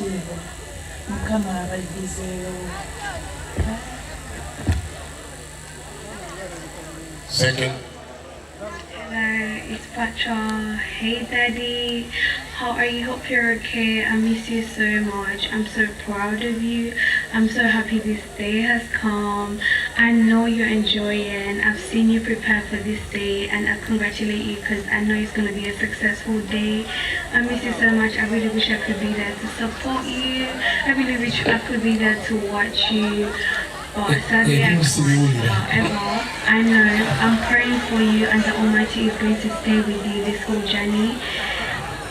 agaciro mukama abagizeyo. Second. Hello, it's Patra. Hey Daddy, how are you? Hope you're okay. I miss you so much. I'm so proud of you. I'm so happy this day has come. I know you're enjoying. I've seen you prepare for this day and I congratulate you because I know it's going to be a successful day. I miss you so much. I really wish I could be there to support you. I really wish I could be there to watch you. But sadly I can't. However, I know I'm praying for you and the Almighty is going to stay with you this whole journey.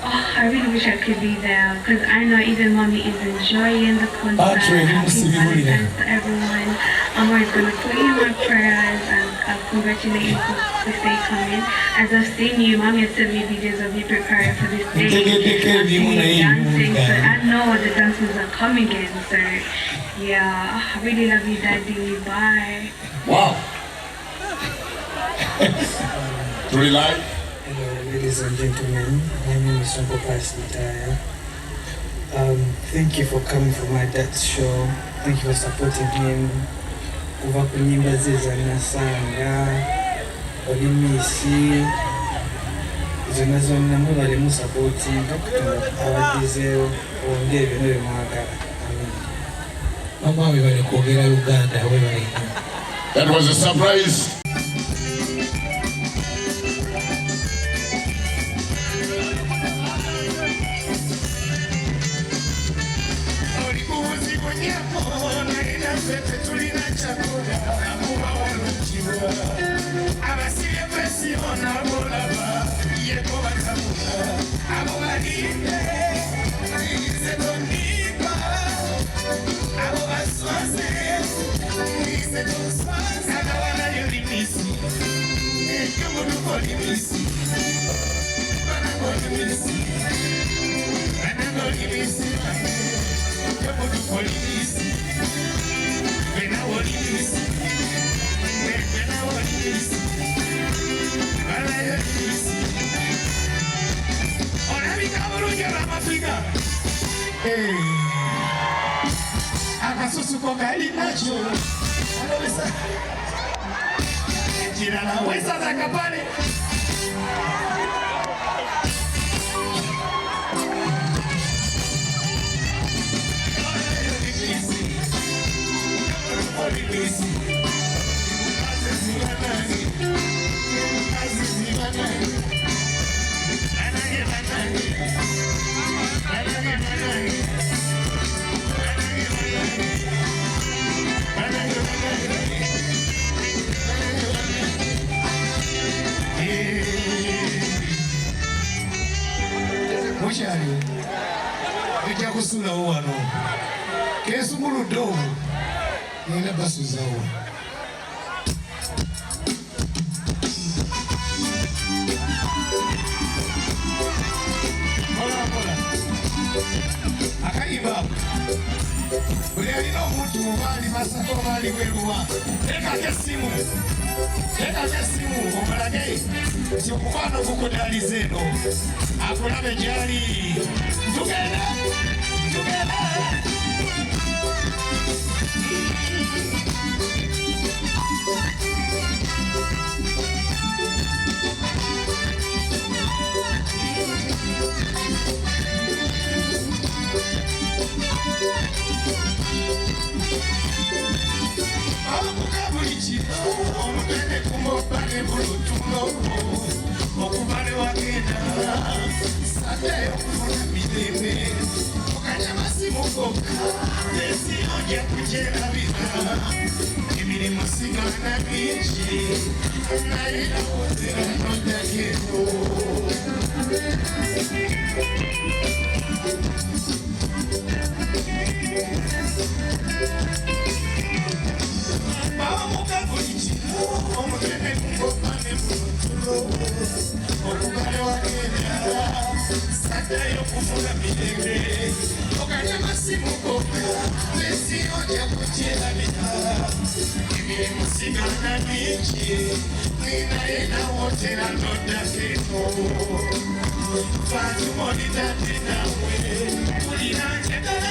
Oh, I really wish I could be there because I know even Mommy is enjoying the concert. Happy Valentine's to everyone. I'm always going to put you in my prayers and congratulate you for this day coming. As I've seen you, Mommy has sent me videos of you preparing for this day. I've seen you dancing, so I know the dancers are coming in. So yeah, I really love you, Daddy. Bye. Wow. Truly live. Hello, ladies and gentlemen. My name is Uncle Pasitaya. Thank you for coming for my dad's show. Thank you for supporting him. Kuva kunyimba ziza nasanga olimisi zona zona mubale musapoti ndakutuma abagizeyo ondebe noyo mwagala. Mama we bali kwogera Uganda we bali. That was a surprise. Akasusu kogali nacho anaweza jina na weza za kapale Mushari, ija kusula uwano. Kesu muludo, nina basu zawo. Hola. Akaiba. Ule alina omuntu mubali masako bali weruwa. Eka kesimu omalage. Sikubano kukudalize no. Akulabe jali. Together. Okubale wagenda sate okufuna mirembe okanyamasimu gokka esiyonja kukyerabira emirimu sigana mingi naye nawozera nodagendo bamukabulikiro omutene kungopane mutulo okubale wagenda satayo kufuna mirembe okanyamasimu gokka esiyonja kukyerabira emirimu sigana mingi naye nawozera nodagendo Fatumoni tate nawe ulina njagala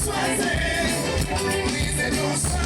Swaze,